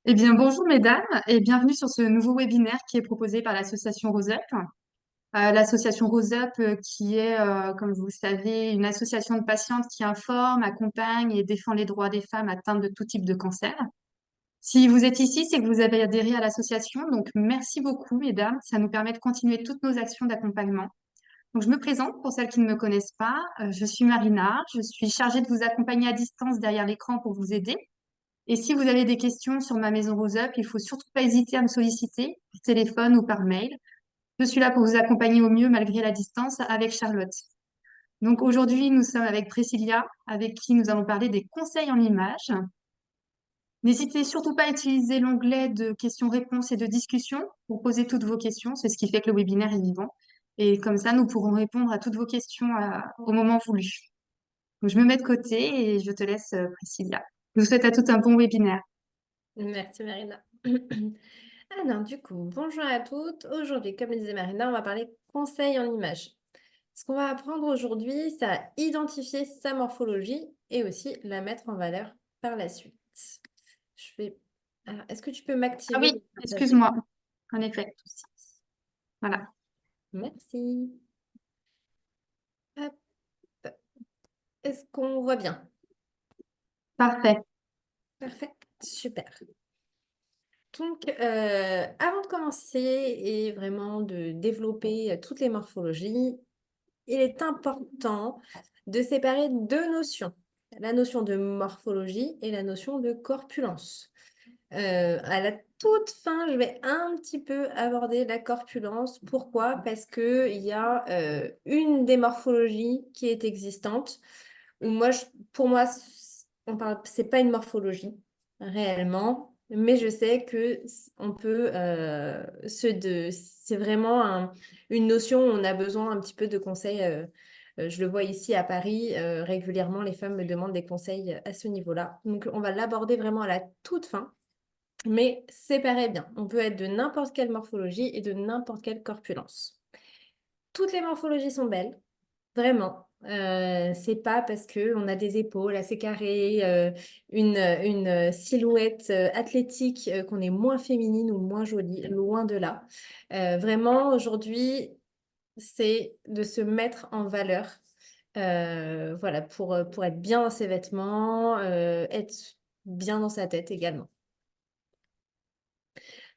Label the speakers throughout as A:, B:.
A: Eh bien, bonjour mesdames et bienvenue sur ce nouveau webinaire qui est proposé par l'association Rose Up. L'association Rose Up qui est, comme vous le savez, une association de patientes qui informe, accompagne et défend les droits des femmes atteintes de tout type de cancer. Si vous êtes ici, c'est que vous avez adhéré à l'association, donc merci beaucoup mesdames, ça nous permet de continuer toutes nos actions d'accompagnement. Donc je me présente pour celles qui ne me connaissent pas, je suis Marina, je suis chargée de vous accompagner à distance derrière l'écran pour vous aider. Et si vous avez des questions sur ma maison Rose Up, il faut surtout pas hésiter à me solliciter par téléphone ou par mail. Je suis là pour vous accompagner au mieux malgré la distance avec Charlotte. Donc aujourd'hui, nous sommes avec Priscilla, avec qui nous allons parler des conseils en images. N'hésitez surtout pas à utiliser l'onglet de questions-réponses et de discussion pour poser toutes vos questions. C'est ce qui fait que le webinaire est vivant. Et comme ça, nous pourrons répondre à toutes vos questions au moment voulu. Donc, je me mets de côté et je te laisse, Priscilla. Je vous souhaite à tout un bon webinaire.
B: Merci Marina. Alors du coup, bonjour à toutes. Aujourd'hui, comme le disait Marina, on va parler conseils en images. Ce qu'on va apprendre aujourd'hui, c'est à identifier sa morphologie et aussi la mettre en valeur par la suite. Je vais... Alors, est-ce que tu peux
A: Ah
B: m'activer
A: oui,
B: le partager?
A: excuse-moi. En effet. Voilà.
B: Merci. Hop. Est-ce qu'on voit bien?
A: Parfait.
B: Parfait. Super. Donc, avant de commencer et vraiment de développer toutes les morphologies, il est important de séparer deux notions, la notion de morphologie et la notion de corpulence. À la toute fin, je vais un petit peu aborder la corpulence. Pourquoi? Parce qu'il y a une des morphologies qui est existante, où pour moi, c'est pas une morphologie réellement, mais je sais que on peut, c'est vraiment une notion où on a besoin un petit peu de conseils. Je le vois ici à Paris, régulièrement, les femmes me demandent des conseils à ce niveau-là. Donc, on va l'aborder vraiment à la toute fin. Mais séparez bien, on peut être de n'importe quelle morphologie et de n'importe quelle corpulence. Toutes les morphologies sont belles, vraiment. C'est pas parce qu'on a des épaules assez carrées, une silhouette athlétique qu'on est moins féminine ou moins jolie, loin de là. Vraiment, aujourd'hui, c'est de se mettre en valeur. Voilà, pour être bien dans ses vêtements, être bien dans sa tête également.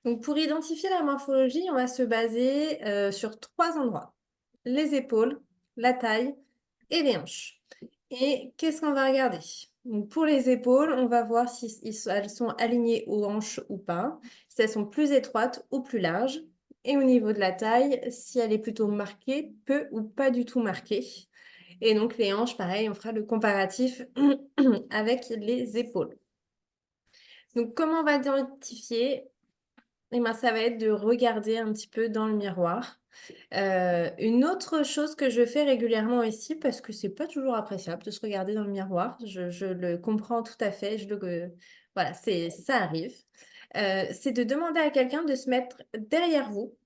B: Donc, pour identifier la morphologie, on va se baser sur trois endroits. Les épaules, la taille et les hanches. Et qu'est-ce qu'on va regarder? Donc, pour les épaules, on va voir si elles sont alignées aux hanches ou pas, si elles sont plus étroites ou plus larges. Et au niveau de la taille, si elle est plutôt marquée, peu ou pas du tout marquée. Et donc, les hanches, pareil, on fera le comparatif avec les épaules. Donc, comment on va identifier? Eh ben, ça va être de regarder un petit peu dans le miroir. Une autre chose que je fais régulièrement ici, parce que c'est pas toujours appréciable de se regarder dans le miroir, je le comprends tout à fait, voilà, ça arrive. C'est de demander à quelqu'un de se mettre derrière vous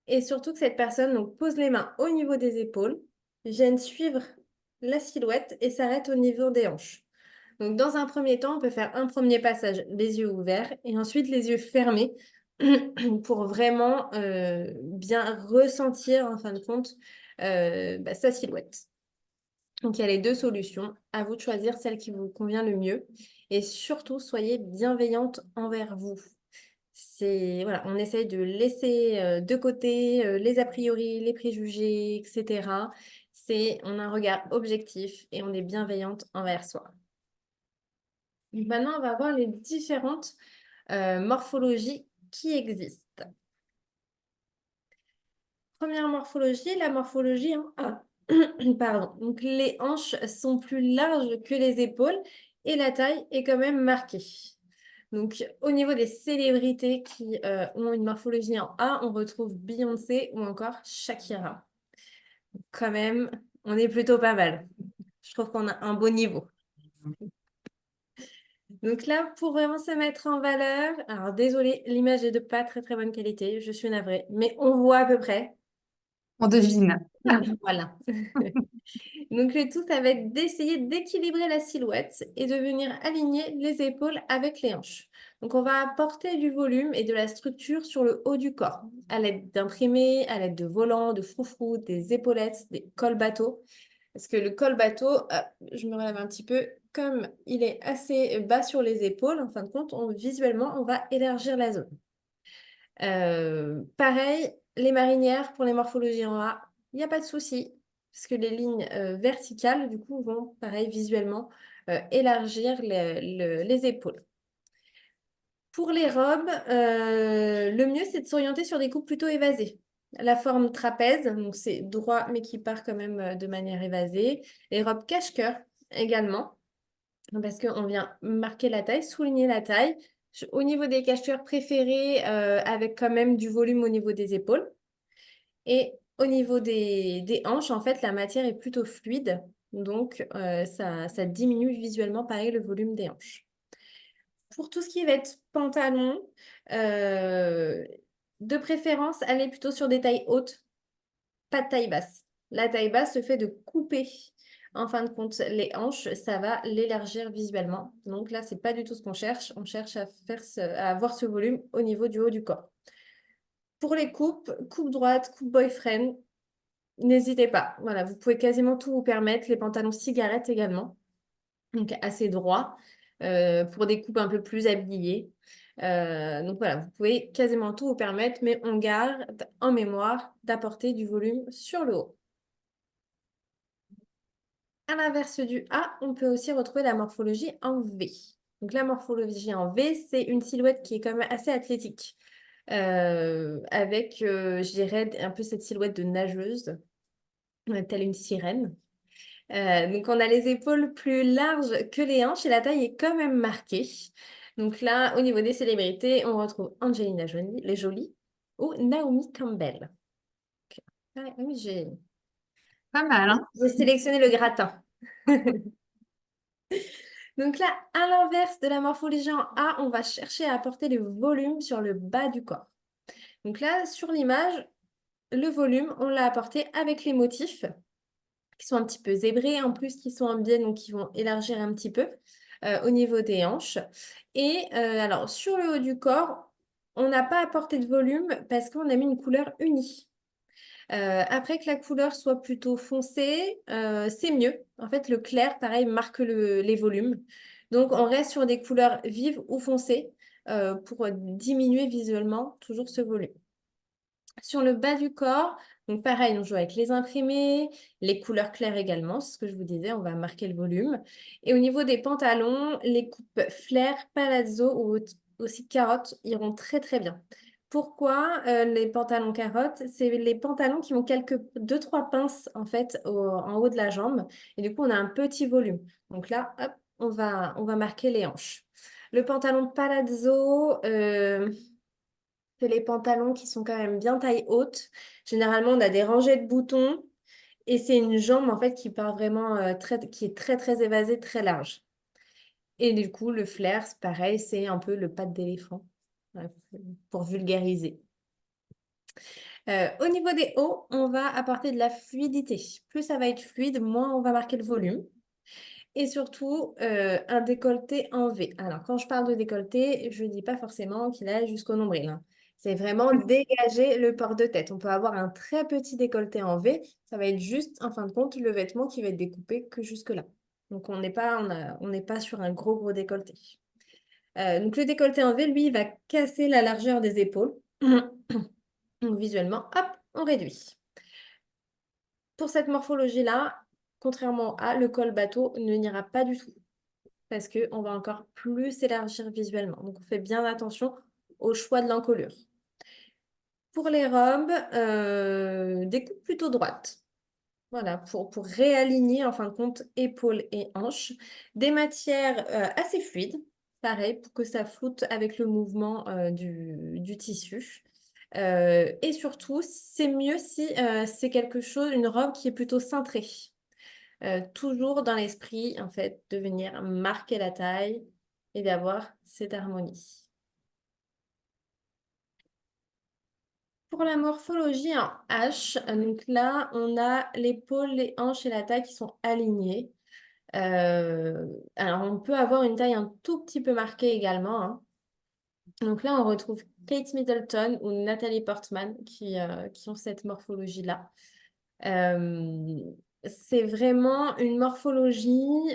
B: et surtout que cette personne donc, pose les mains au niveau des épaules, vienne suivre la silhouette et s'arrête au niveau des hanches. Donc, dans un premier temps, on peut faire un premier passage les yeux ouverts et ensuite les yeux fermés pour vraiment bien ressentir, en fin de compte, sa silhouette. Donc, il y a les deux solutions. À vous de choisir celle qui vous convient le mieux. Et surtout, soyez bienveillante envers vous. Voilà, on essaye de laisser de côté les a priori, les préjugés, etc. On a un regard objectif et on est bienveillante envers soi. Maintenant, on va voir les différentes morphologies qui existent. Première morphologie, la morphologie en A. Pardon. Donc, les hanches sont plus larges que les épaules et la taille est quand même marquée. Donc, au niveau des célébrités qui ont une morphologie en A, on retrouve Beyoncé ou encore Shakira. Quand même, on est plutôt pas mal. Je trouve qu'on a un beau niveau. Donc là, pour vraiment se mettre en valeur, alors désolée, l'image est de pas très très bonne qualité, je suis navrée, mais on voit à peu près.
A: On devine.
B: Voilà. Donc le tout, ça va être d'essayer d'équilibrer la silhouette et de venir aligner les épaules avec les hanches. Donc, on va apporter du volume et de la structure sur le haut du corps, à l'aide d'imprimés, à l'aide de volants, de froufrous, des épaulettes, des cols bateaux. Parce que le col bateau, je me relève un petit peu, comme il est assez bas sur les épaules, en fin de compte, visuellement, on va élargir la zone. Pareil, les marinières pour les morphologies en A, il n'y a pas de souci, parce que les lignes verticales, du coup, vont, pareil, visuellement, élargir les épaules. Pour les robes, le mieux, c'est de s'orienter sur des coupes plutôt évasées. La forme trapèze, donc c'est droit, mais qui part quand même de manière évasée. Les robes cache-cœur également, parce qu'on vient marquer la taille, souligner la taille. Au niveau des cache-cœurs préférés, avec quand même du volume au niveau des épaules. Et au niveau des hanches, en fait, la matière est plutôt fluide. Donc, ça diminue visuellement, pareil, le volume des hanches. Pour tout ce qui va être pantalon, euh, de préférence, aller plutôt sur des tailles hautes, pas de taille basse. La taille basse, se fait de couper, en fin de compte, les hanches, ça va l'élargir visuellement. Donc là, c'est pas du tout ce qu'on cherche. On cherche à avoir ce volume au niveau du haut du corps. Pour les coupes, coupe droite, coupe boyfriend, n'hésitez pas. Voilà, vous pouvez quasiment tout vous permettre. Les pantalons cigarettes également, donc assez droits, pour des coupes un peu plus habillées. Donc voilà, vous pouvez quasiment tout vous permettre, mais on garde en mémoire d'apporter du volume sur le haut. À l'inverse du A, on peut aussi retrouver la morphologie en V. Donc la morphologie en V, c'est une silhouette qui est quand même assez athlétique, avec, je dirais, un peu cette silhouette de nageuse, telle une sirène. Donc on a les épaules plus larges que les hanches et la taille est quand même marquée. Donc là, au niveau des célébrités, on retrouve Angelina Jolie, les Jolies ou Naomi Campbell. Ah oui,
A: Pas mal, hein?
B: j'ai sélectionné le gratin. Donc là, à l'inverse de la morphologie en A, on va chercher à apporter le volume sur le bas du corps. Donc là, sur l'image, le volume, on l'a apporté avec les motifs qui sont un petit peu zébrés, en plus qui sont en biais, donc qui vont élargir un petit peu au niveau des hanches. Et alors, sur le haut du corps, on n'a pas apporté de volume parce qu'on a mis une couleur unie. Après que la couleur soit plutôt foncée, c'est mieux. En fait, le clair, pareil, marque les volumes. Donc, on reste sur des couleurs vives ou foncées pour diminuer visuellement toujours ce volume. Sur le bas du corps, donc pareil, on joue avec les imprimés, les couleurs claires également, c'est ce que je vous disais, on va marquer le volume. Et au niveau des pantalons, les coupes flair, palazzo ou aussi carottes iront très très bien. Pourquoi les pantalons carottes? C'est les pantalons qui ont deux, trois pinces en fait en haut de la jambe. Et du coup, on a un petit volume. Donc là, hop, on va marquer les hanches. Le pantalon palazzo, c'est les pantalons qui sont quand même bien taille haute. Généralement, on a des rangées de boutons et c'est une jambe en fait qui part vraiment qui est très très évasée, très large. Et du coup, le flair, c'est pareil, c'est un peu le patte d'éléphant ouais, pour vulgariser. Au niveau des hauts, on va apporter de la fluidité. Plus ça va être fluide, moins on va marquer le volume. Et surtout, un décolleté en V. Alors, quand je parle de décolleté, je ne dis pas forcément qu'il aille jusqu'au nombril, hein. C'est vraiment dégager le port de tête. On peut avoir un très petit décolleté en V. Ça va être juste, en fin de compte, le vêtement qui va être découpé que jusque-là. Donc, on n'est pas sur un gros, gros décolleté. Donc, le décolleté en V, lui, il va casser la largeur des épaules. Donc, visuellement, hop, on réduit. Pour cette morphologie-là, contrairement à le col bateau, ne n'ira pas du tout parce qu'on va encore plus élargir visuellement. Donc, on fait bien attention au choix de l'encolure. Pour les robes, des coupes plutôt droites. Voilà, pour réaligner en fin de compte épaules et hanches. Des matières assez fluides, pareil, pour que ça floute avec le mouvement du tissu. Et surtout, c'est mieux si c'est quelque chose, une robe qui est plutôt cintrée. Toujours dans l'esprit, en fait, de venir marquer la taille et d'avoir cette harmonie. Pour la morphologie en H, donc là, on a l'épaule, les hanches et la taille qui sont alignées. Alors, on peut avoir une taille un tout petit peu marquée également, hein. Donc là, on retrouve Kate Middleton ou Nathalie Portman qui ont cette morphologie-là. Euh, c'est vraiment une morphologie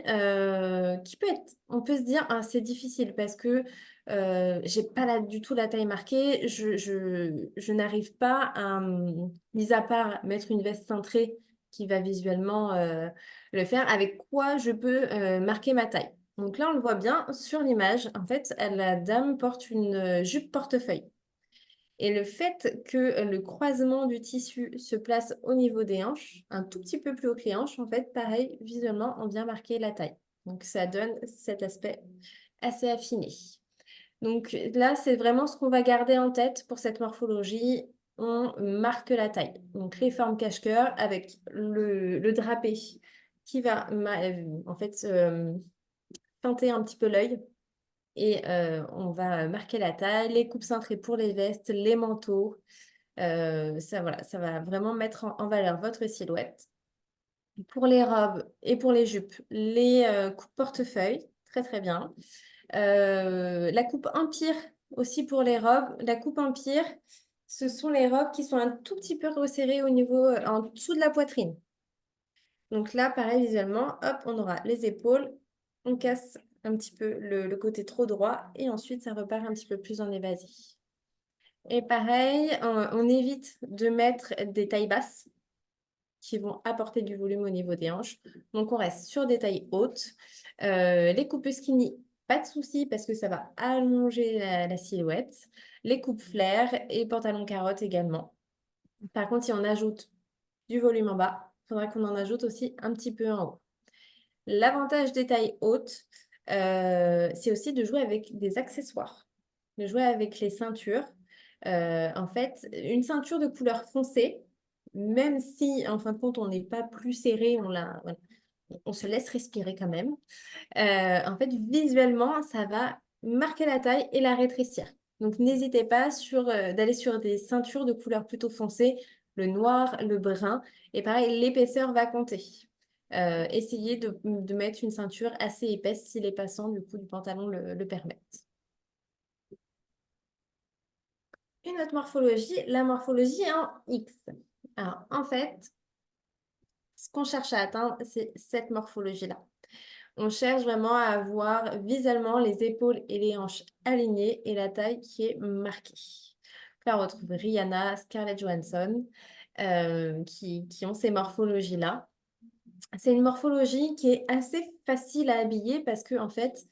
B: qui peut être, on peut se dire, assez difficile parce que j'ai pas du tout la taille marquée. Je n'arrive pas à, mis à part mettre une veste cintrée qui va visuellement le faire, avec quoi je peux marquer ma taille. Donc là, on le voit bien sur l'image. En fait, la dame porte une jupe portefeuille. Et le fait que le croisement du tissu se place au niveau des hanches, un tout petit peu plus haut que les hanches, en fait, pareil, visuellement, on vient marquer la taille. Donc, ça donne cet aspect assez affiné. Donc là, c'est vraiment ce qu'on va garder en tête pour cette morphologie. On marque la taille. Donc, les formes cache-cœur avec le drapé qui va, en fait, feinter un petit peu l'œil. Et on va marquer la taille, les coupes cintrées pour les vestes, les manteaux. Ça, voilà, ça va vraiment mettre en valeur votre silhouette. Pour les robes et pour les jupes, les coupes portefeuille, très très bien. La coupe empire aussi pour les robes. La coupe empire, ce sont les robes qui sont un tout petit peu resserrées au niveau, en dessous de la poitrine. Donc là, pareil, visuellement, hop, on aura les épaules, on casse un petit peu le côté trop droit et ensuite ça repart un petit peu plus en évasé. Et pareil, on évite de mettre des tailles basses qui vont apporter du volume au niveau des hanches. Donc on reste sur des tailles hautes. Les coupes skinny, pas de souci parce que ça va allonger la silhouette. Les coupes flair et pantalons carottes également. Par contre, si on ajoute du volume en bas, il faudra qu'on en ajoute aussi un petit peu en haut. L'avantage des tailles hautes, c'est aussi de jouer avec des accessoires, de jouer avec les ceintures. En fait, une ceinture de couleur foncée, même si en fin de compte on n'est pas plus serré, voilà, on se laisse respirer quand même. En fait, visuellement, ça va marquer la taille et la rétrécir. Donc, n'hésitez pas d'aller sur des ceintures de couleur plutôt foncée, le noir, le brun. Et pareil, l'épaisseur va compter. Essayez de mettre une ceinture assez épaisse si les passants du coup du pantalon le permettent. Une autre morphologie, la morphologie en X. Alors, en fait, ce qu'on cherche à atteindre, c'est cette morphologie-là. On cherche vraiment à avoir visuellement les épaules et les hanches alignées et la taille qui est marquée. Là, on retrouve Rihanna, Scarlett Johansson, qui ont ces morphologies-là. C'est une morphologie qui est assez facile à habiller parce que, en fait,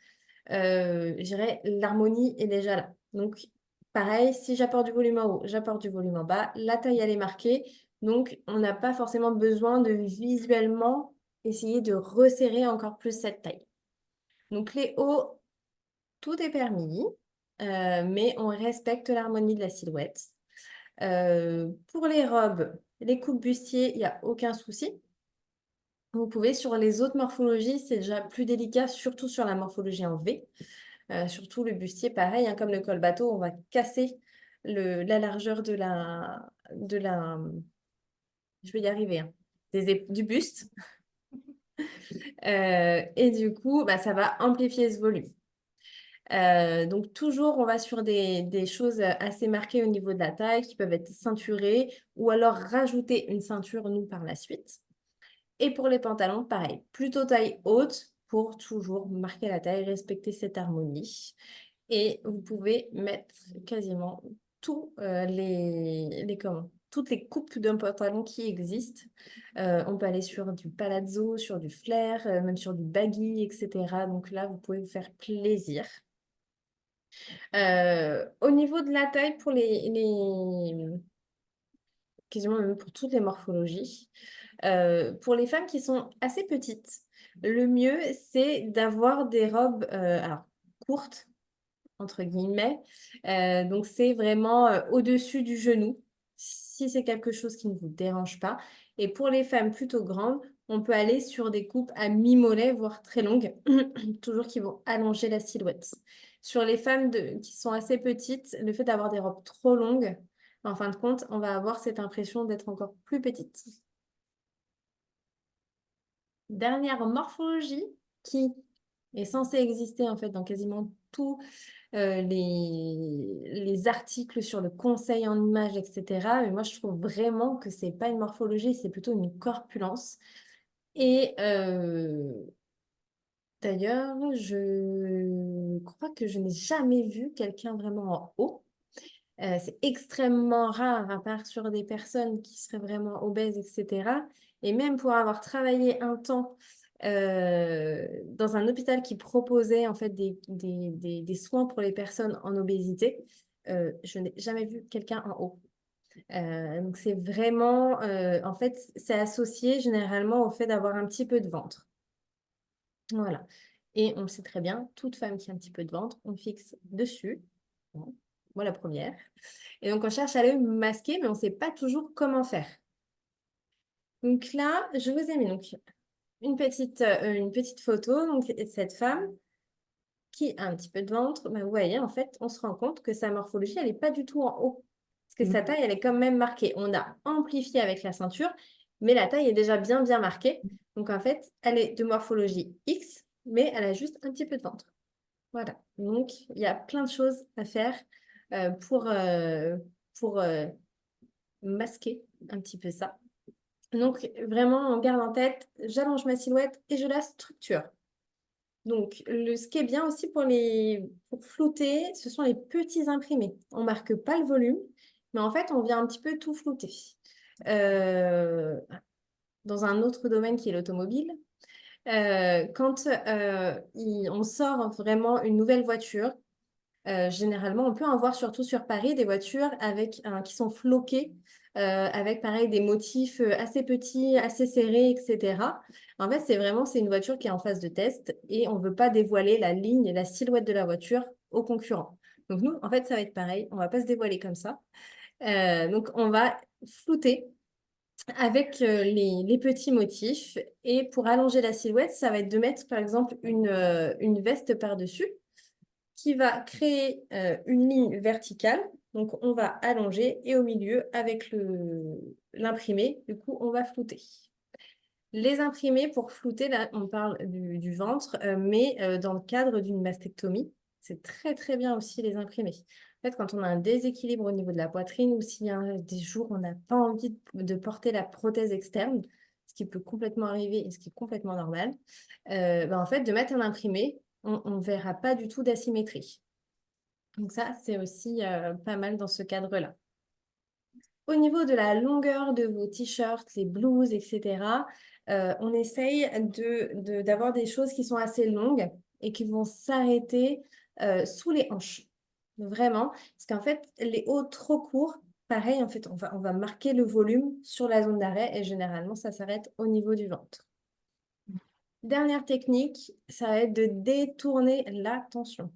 B: je dirais, l'harmonie est déjà là. Donc, pareil, si j'apporte du volume en haut, j'apporte du volume en bas, la taille, elle est marquée. Donc, on n'a pas forcément besoin de visuellement essayer de resserrer encore plus cette taille. Donc, les hauts, tout est permis, mais on respecte l'harmonie de la silhouette. Pour les robes, les coupes bustiers, il n'y a aucun souci. Vous pouvez, sur les autres morphologies, c'est déjà plus délicat, surtout sur la morphologie en V. Surtout le bustier, pareil, hein, comme le col bateau, on va casser la largeur je vais y arriver, hein, du buste. Et du coup, bah, ça va amplifier ce volume. Donc toujours, on va sur des choses assez marquées au niveau de la taille, qui peuvent être ceinturées, ou alors rajouter une ceinture, nous, par la suite. Et pour les pantalons, pareil, plutôt taille haute pour toujours marquer la taille, respecter cette harmonie. Et vous pouvez mettre quasiment toutes les coupes d'un pantalon qui existent. On peut aller sur du palazzo, sur du flair, même sur du baggy, etc. Donc là, vous pouvez vous faire plaisir. Au niveau de la taille, quasiment même pour toutes les morphologies, pour les femmes qui sont assez petites, le mieux, c'est d'avoir des robes alors, courtes, entre guillemets. Donc, c'est vraiment au-dessus du genou, si c'est quelque chose qui ne vous dérange pas. Et pour les femmes plutôt grandes, on peut aller sur des coupes à mi-mollet, voire très longues, toujours qui vont allonger la silhouette. Sur les femmes qui sont assez petites, le fait d'avoir des robes trop longues, en fin de compte, on va avoir cette impression d'être encore plus petite. Dernière morphologie qui est censée exister en fait dans quasiment tous les articles sur le conseil en images, etc. Mais moi, je trouve vraiment que c'est pas une morphologie, c'est plutôt une corpulence. Et d'ailleurs, je crois que je n'ai jamais vu quelqu'un vraiment en haut. C'est extrêmement rare, à part sur des personnes qui seraient vraiment obèses, etc. Et même pour avoir travaillé un temps dans un hôpital qui proposait en fait des soins pour les personnes en obésité, je n'ai jamais vu quelqu'un en haut. Donc c'est vraiment, en fait, c'est associé généralement au fait d'avoir un petit peu de ventre. Voilà. Et on le sait très bien, toute femme qui a un petit peu de ventre, on fixe dessus. Bon, moi la première. Et donc on cherche à le masquer, mais on ne sait pas toujours comment faire. Donc là, je vous ai mis donc une petite photo donc, de cette femme qui a un petit peu de ventre. Ben, vous voyez, en fait, on se rend compte que sa morphologie, elle n'est pas du tout en haut. Parce que sa taille, elle est quand même marquée. On a amplifié avec la ceinture, mais la taille est déjà bien, bien marquée. Donc en fait, elle est de morphologie X, mais elle a juste un petit peu de ventre. Voilà. Donc, il y a plein de choses à faire euh, pour, euh, pour masquer un petit peu ça. Donc, vraiment, on garde en tête, j'allonge ma silhouette et je la structure. Donc, ce qui est bien aussi pour flouter, ce sont les petits imprimés. On ne marque pas le volume, mais en fait, on vient un petit peu tout flouter. Euh, Dans un autre domaine qui est l'automobile, quand on sort vraiment une nouvelle voiture, généralement, on peut en voir surtout sur Paris des voitures qui sont floquées, avec pareil des motifs assez petits, assez serrés, etc. En fait, c'est une voiture qui est en phase de test et on ne veut pas dévoiler la ligne et la silhouette de la voiture aux concurrents. Donc nous, en fait, ça va être pareil. On ne va pas se dévoiler comme ça. Donc on va flouter avec les petits motifs. Et pour allonger la silhouette, ça va être de mettre par exemple une veste par-dessus qui va créer une ligne verticale. Donc, on va allonger et au milieu, avec l'imprimé, du coup, on va flouter. Les imprimés, pour flouter, là, on parle du ventre, mais dans le cadre d'une mastectomie, c'est très, très bien aussi les imprimés. En fait, quand on a un déséquilibre au niveau de la poitrine ou s'il y a des jours où on n'a pas envie de porter la prothèse externe, ce qui peut complètement arriver et ce qui est complètement normal, en fait, de mettre un imprimé, on ne verra pas du tout d'asymétrie. Donc ça, c'est aussi pas mal dans ce cadre-là. Au niveau de la longueur de vos t-shirts, les blouses, etc., on essaye d'avoir des choses qui sont assez longues et qui vont s'arrêter sous les hanches. Vraiment, parce qu'en fait, les hauts trop courts, pareil, en fait, on va marquer le volume sur la zone d'arrêt et généralement, ça s'arrête au niveau du ventre. Dernière technique, ça va être de détourner la tension.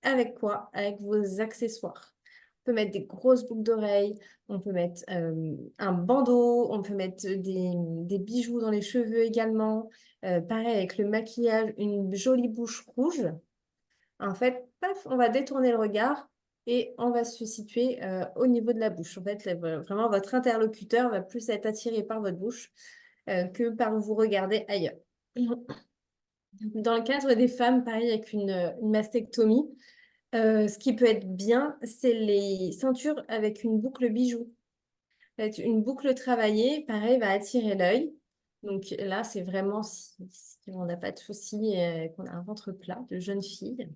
B: Avec quoi? Avec vos accessoires. On peut mettre des grosses boucles d'oreilles, on peut mettre un bandeau, on peut mettre des bijoux dans les cheveux également. Pareil avec le maquillage, une jolie bouche rouge. En fait, paf, on va détourner le regard et on va se situer au niveau de la bouche. En fait, vraiment, votre interlocuteur va plus être attiré par votre bouche que par vous regarder ailleurs. Dans le cadre des femmes, pareil avec une mastectomie, ce qui peut être bien, c'est les ceintures avec une boucle bijou. En fait, une boucle travaillée, pareil, va attirer l'œil. Donc là, c'est vraiment si on n'a pas de soucis, qu'on a un ventre plat de jeune fille.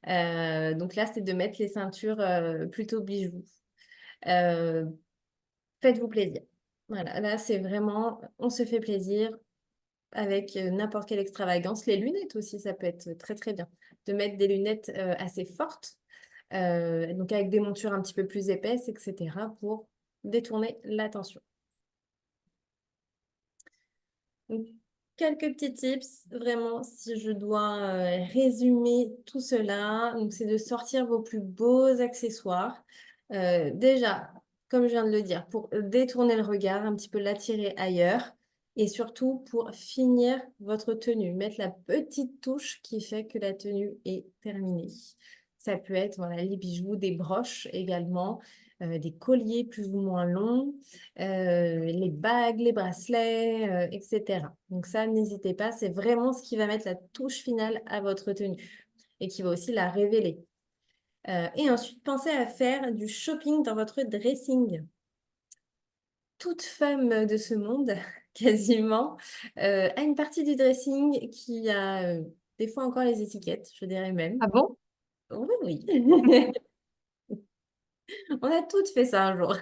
B: Donc là, c'est de mettre les ceintures plutôt bijoux. Euh, Faites-vous plaisir. Voilà, là, c'est vraiment, on se fait plaisir avec n'importe quelle extravagance. Les lunettes aussi, ça peut être très, très bien. De mettre des lunettes assez fortes donc avec des montures un petit peu plus épaisses, etc., pour détourner l'attention. Donc, quelques petits tips, vraiment, si je dois résumer tout cela, donc c'est de sortir vos plus beaux accessoires. Déjà, comme je viens de le dire, pour détourner le regard, un petit peu l'attirer ailleurs, et surtout pour finir votre tenue, mettre la petite touche qui fait que la tenue est terminée. Ça peut être voilà, les bijoux, des broches également, des colliers plus ou moins longs, les bagues, les bracelets, etc. Donc ça, n'hésitez pas, c'est vraiment ce qui va mettre la touche finale à votre tenue et qui va aussi la révéler. Et ensuite, pensez à faire du shopping dans votre dressing. Toute femme de ce monde, quasiment, a une partie du dressing qui a des fois encore les étiquettes, je dirais même.
A: Ah bon?
B: Oui, oui. On a toutes fait ça un jour.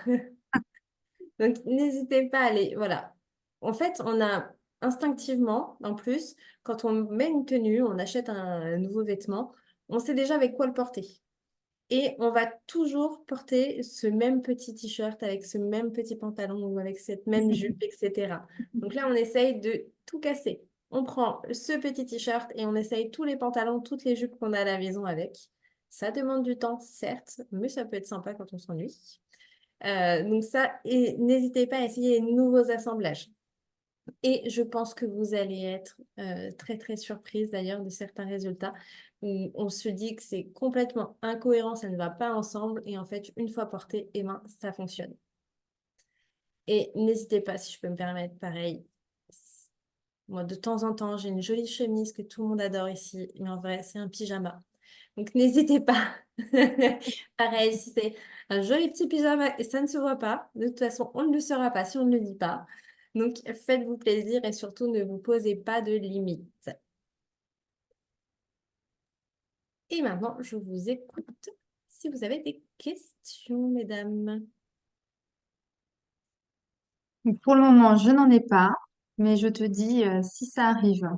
B: Donc, n'hésitez pas à aller. Voilà. En fait, on a instinctivement, en plus, quand on met une tenue, on achète un nouveau vêtement, on sait déjà avec quoi le porter. Et on va toujours porter ce même petit t-shirt avec ce même petit pantalon ou avec cette même jupe, etc. Donc là, on essaye de tout casser. On prend ce petit t-shirt et on essaye tous les pantalons, toutes les jupes qu'on a à la maison avec. Ça demande du temps, certes, mais ça peut être sympa quand on s'ennuie. Donc ça, et n'hésitez pas à essayer les nouveaux assemblages. Et je pense que vous allez être très très surprise d'ailleurs de certains résultats où on se dit que c'est complètement incohérent, ça ne va pas ensemble et en fait une fois porté, eh ben, ça fonctionne. Et n'hésitez pas, si je peux me permettre, pareil, moi de temps en temps j'ai une jolie chemise que tout le monde adore ici, mais en vrai c'est un pyjama. Donc n'hésitez pas. Pareil, si c'est un joli petit pyjama et ça ne se voit pas, de toute façon, on ne le saura pas si on ne le dit pas. Donc faites-vous plaisir et surtout ne vous posez pas de limites. Et maintenant, je vous écoute si vous avez des questions, mesdames.
A: Pour le moment, je n'en ai pas, mais je te dis si ça arrive.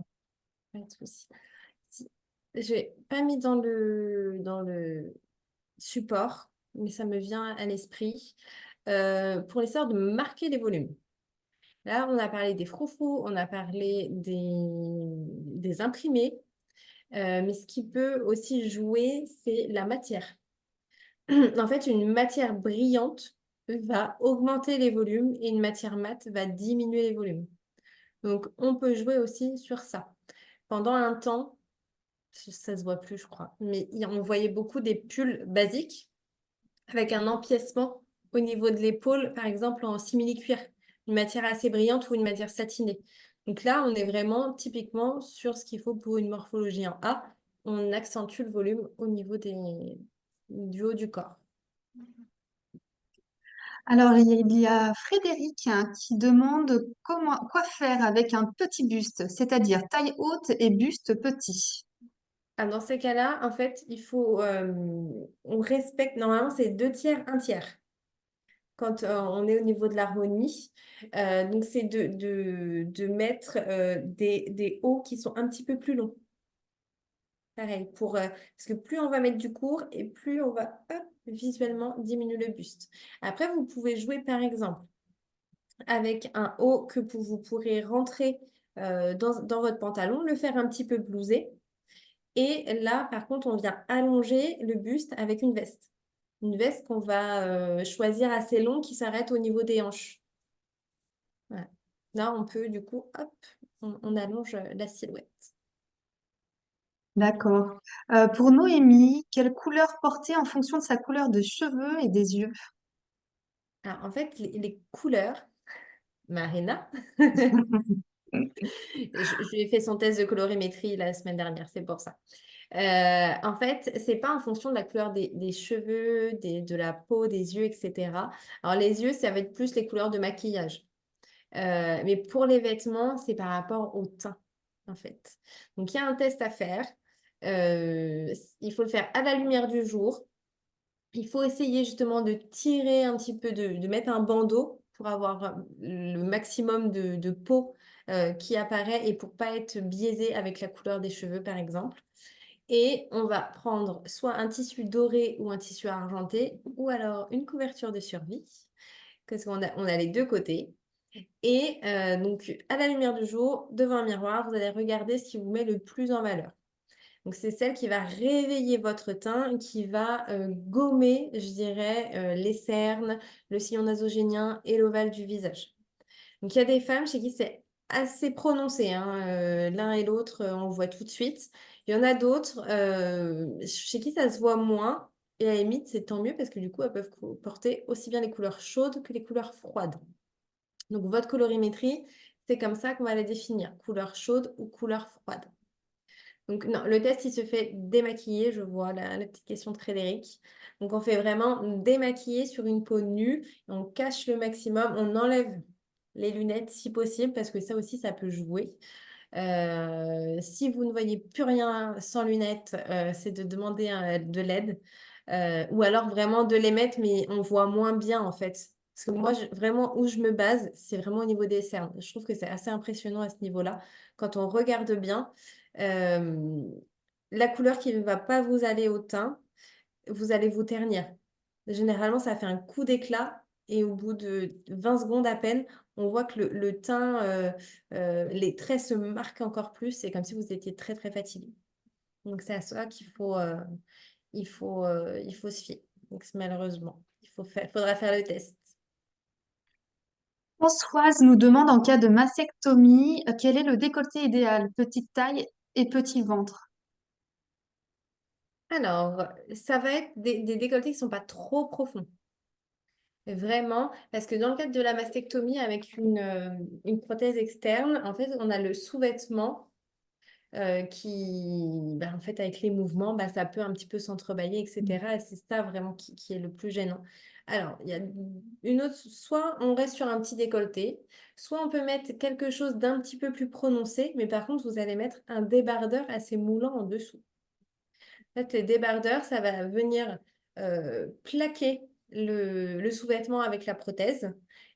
B: Pas de souci. Si, je n'ai pas mis dans le support, mais ça me vient à l'esprit. Pour l'histoire de marquer les volumes. Là, on a parlé des froufrous, on a parlé des imprimés, mais ce qui peut aussi jouer, c'est la matière. En fait, une matière brillante va augmenter les volumes et une matière mate va diminuer les volumes. Donc, on peut jouer aussi sur ça. Pendant un temps, ça se voit plus, je crois, mais on voyait beaucoup des pulls basiques avec un empiècement au niveau de l'épaule, par exemple en simili-cuir, une matière assez brillante ou une matière satinée. Donc là, on est vraiment typiquement sur ce qu'il faut pour une morphologie en A. On accentue le volume au niveau du haut du corps.
A: Alors, il y a Frédéric qui demande quoi faire avec un petit buste, c'est-à-dire taille haute et buste petit.
B: Ah, dans ces cas-là, en fait, on respecte, normalement, c'est 2 tiers, 1 tiers quand on est au niveau de l'harmonie. Donc, c'est de mettre des hauts qui sont un petit peu plus longs. Pareil, parce que plus on va mettre du court et plus on va hop, visuellement diminuer le buste. Après, vous pouvez jouer par exemple avec un haut que vous pourrez rentrer dans votre pantalon, le faire un petit peu blousé. Et là, par contre, on vient allonger le buste avec une veste. Une veste qu'on va choisir assez longue qui s'arrête au niveau des hanches. Voilà. Là, on peut du coup, hop, on allonge la silhouette.
A: D'accord. Pour Noémie, quelle couleur porter en fonction de sa couleur de cheveux et des yeux?
B: Alors, en fait, les couleurs, Marina, je lui ai fait son test de colorimétrie la semaine dernière, c'est pour ça. En fait, c'est pas en fonction de la couleur des cheveux, de la peau, des yeux, etc. Alors, les yeux, ça va être plus les couleurs de maquillage. Mais pour les vêtements, c'est par rapport au teint, en fait. Donc, il y a un test à faire. Il faut le faire à la lumière du jour. Il faut essayer justement de tirer un petit peu, de mettre un bandeau pour avoir le maximum de peau qui apparaît et pour pas être biaisé avec la couleur des cheveux, par exemple. Et on va prendre soit un tissu doré ou un tissu argenté ou alors une couverture de survie, parce qu'on a les deux côtés. Et donc, à la lumière du jour, devant un miroir, vous allez regarder ce qui vous met le plus en valeur. Donc, c'est celle qui va réveiller votre teint, qui va gommer, je dirais, les cernes, le sillon nasogénien et l'ovale du visage. Donc, il y a des femmes chez qui c'est assez prononcé, hein, l'un et l'autre, on le voit tout de suite. Il y en a d'autres chez qui ça se voit moins. Et à la limite, c'est tant mieux parce que du coup, elles peuvent porter aussi bien les couleurs chaudes que les couleurs froides. Donc, votre colorimétrie, c'est comme ça qu'on va la définir, couleur chaude ou couleur froide. Donc, non, le test, il se fait démaquillé. Je vois la petite question de Frédéric. Donc, on fait vraiment démaquiller sur une peau nue. On cache le maximum. On enlève les lunettes si possible parce que ça aussi, ça peut jouer. Si vous ne voyez plus rien sans lunettes, c'est de demander de l'aide. Ou alors vraiment de les mettre, mais on voit moins bien en fait. Parce que moi, vraiment, où je me base, c'est vraiment au niveau des cernes. Je trouve que c'est assez impressionnant à ce niveau-là. Quand on regarde bien, euh, la couleur qui ne va pas vous aller au teint, vous allez vous ternir. Généralement, ça fait un coup d'éclat et au bout de 20 secondes à peine, on voit que le teint, les traits se marquent encore plus. C'est comme si vous étiez très, très fatigué. Donc, c'est à ça qu'il faut, il faut se fier. Donc, malheureusement, faudra faire le test.
A: Françoise nous demande en cas de mastectomie, quel est le décolleté idéal? Petite taille et petit ventre.
B: Alors, ça va être des décolletés qui ne sont pas trop profonds. Vraiment, parce que dans le cadre de la mastectomie avec une prothèse externe, en fait, on a le sous-vêtement qui, bah, en fait, avec les mouvements, bah, ça peut un petit peu s'entrebâiller, etc. Et c'est ça vraiment qui est le plus gênant. Alors, il y a une autre, soit on reste sur un petit décolleté, soit on peut mettre quelque chose d'un petit peu plus prononcé, mais par contre, vous allez mettre un débardeur assez moulant en dessous. En fait, les débardeurs, ça va venir plaquer le sous-vêtement avec la prothèse.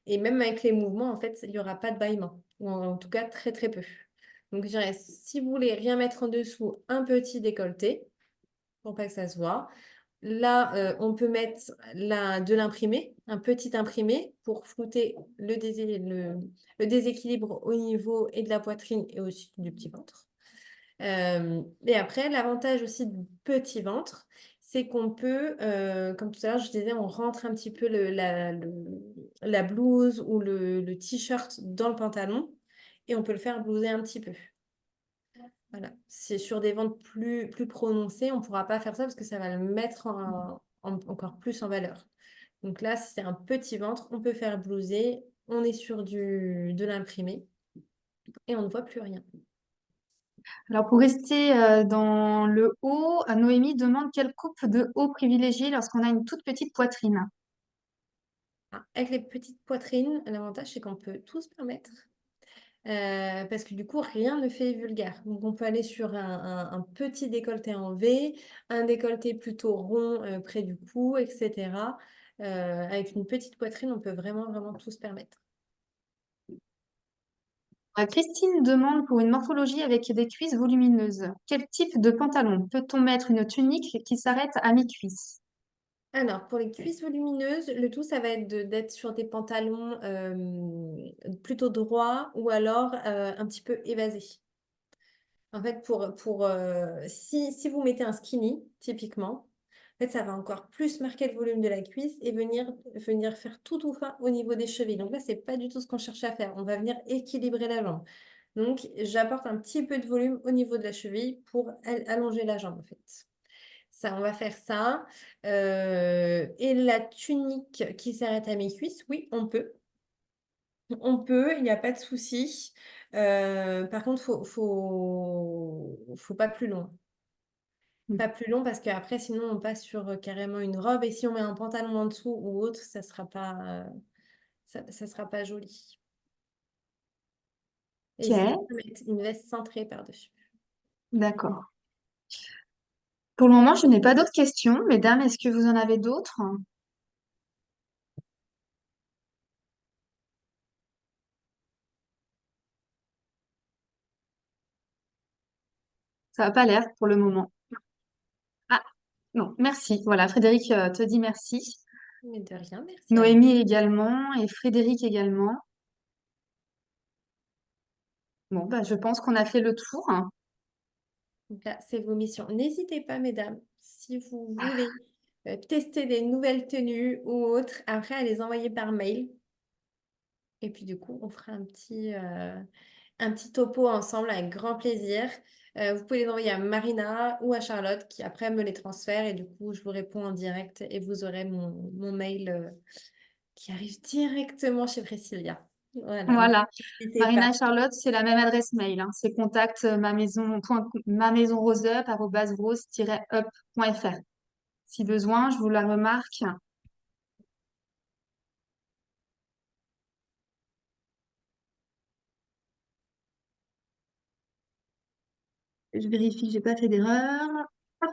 B: Et même avec les mouvements, en fait, il n'y aura pas de bâillement. Ou en tout cas, très, très peu. Donc, je dirais, si vous voulez rien mettre en dessous, un petit décolleté, pour pas que ça se voit. Là, on peut mettre de l'imprimé, un petit imprimé pour flouter le déséquilibre au niveau et de la poitrine et aussi du petit ventre. Et après, l'avantage aussi du petit ventre, c'est qu'on peut, comme tout à l'heure, je disais, on rentre un petit peu la blouse ou le t-shirt dans le pantalon et on peut le faire blouser un petit peu. Voilà. C'est sur des ventres plus prononcés, on ne pourra pas faire ça parce que ça va le mettre encore plus en valeur. Donc là, si c'est un petit ventre, on peut faire blouser, on est sur de l'imprimé et on ne voit plus rien.
A: Alors pour rester dans le haut, Noémie demande quelle coupe de haut privilégier lorsqu'on a une toute petite poitrine.
B: Ah, avec les petites poitrines, l'avantage, c'est qu'on peut tout se permettre. Parce que du coup, rien ne fait vulgaire. Donc, on peut aller sur un petit décolleté en V, un décolleté plutôt rond près du cou, etc. Avec une petite poitrine, on peut vraiment, vraiment tout se permettre.
A: Christine demande pour une morphologie avec des cuisses volumineuses. Quel type de pantalon? Peut-on mettre une tunique qui s'arrête à mi-cuisse?
B: Alors, pour les cuisses volumineuses, le tout, ça va être d'être sur des pantalons plutôt droits ou alors un petit peu évasés. En fait, si vous mettez un skinny, typiquement, en fait, ça va encore plus marquer le volume de la cuisse et venir faire tout fin au niveau des chevilles. Donc là, c'est pas du tout ce qu'on cherche à faire. On va venir équilibrer la jambe. Donc, j'apporte un petit peu de volume au niveau de la cheville pour allonger la jambe, en fait. Ça, on va faire ça. Et la tunique qui s'arrête à mes cuisses, oui, on peut. On peut, il n'y a pas de souci. Par contre, faut pas plus long. Pas plus long parce qu'après, sinon, on passe sur carrément une robe. Et si on met un pantalon en dessous ou autre, ça sera pas joli. Et n'hésitez pas
A: Ok,
B: à mettre une veste centrée par-dessus.
A: d'accord. Pour le moment, je n'ai pas d'autres questions. Mesdames, est-ce que vous en avez d'autres? Ça n'a pas l'air pour le moment. Ah, non, merci. Voilà, Frédéric te dit merci.
B: Mais de rien, merci à vous.
A: Noémie également et Frédéric également. Bon, bah, je pense qu'on a fait le tour.
B: Donc là, c'est vos missions. N'hésitez pas, mesdames, si vous voulez tester des nouvelles tenues ou autres, après à les envoyer par mail. Et puis du coup, on fera un petit topo ensemble avec grand plaisir. Vous pouvez les envoyer à Marina ou à Charlotte qui après me les transfère et du coup, je vous réponds en direct et vous aurez mon mail qui arrive directement chez Priscilla. Voilà, donc
A: Voilà.
B: n'hésitez pas.
A: Marina et Charlotte, c'est la même adresse mail, hein. C'est contact ma maison roseup@rose-up.fr. Si besoin, je vous la remarque. Je vérifie que j'ai pas fait d'erreur. Hop,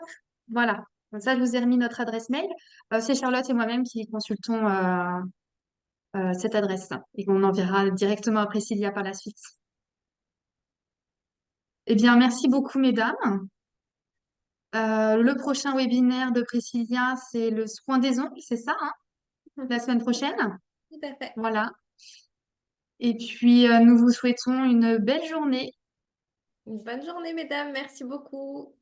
A: voilà. Comme ça, je vous ai remis notre adresse mail. C'est Charlotte et moi-même qui consultons cette adresse et qu'on enverra directement à Priscilla par la suite. Eh bien, merci beaucoup, mesdames. Le prochain webinaire de Priscilla, c'est le soin des ongles, c'est ça, hein, la semaine prochaine?
B: Tout à fait.
A: Voilà. Et puis, nous vous souhaitons une belle journée.
B: Une bonne journée, mesdames. Merci beaucoup.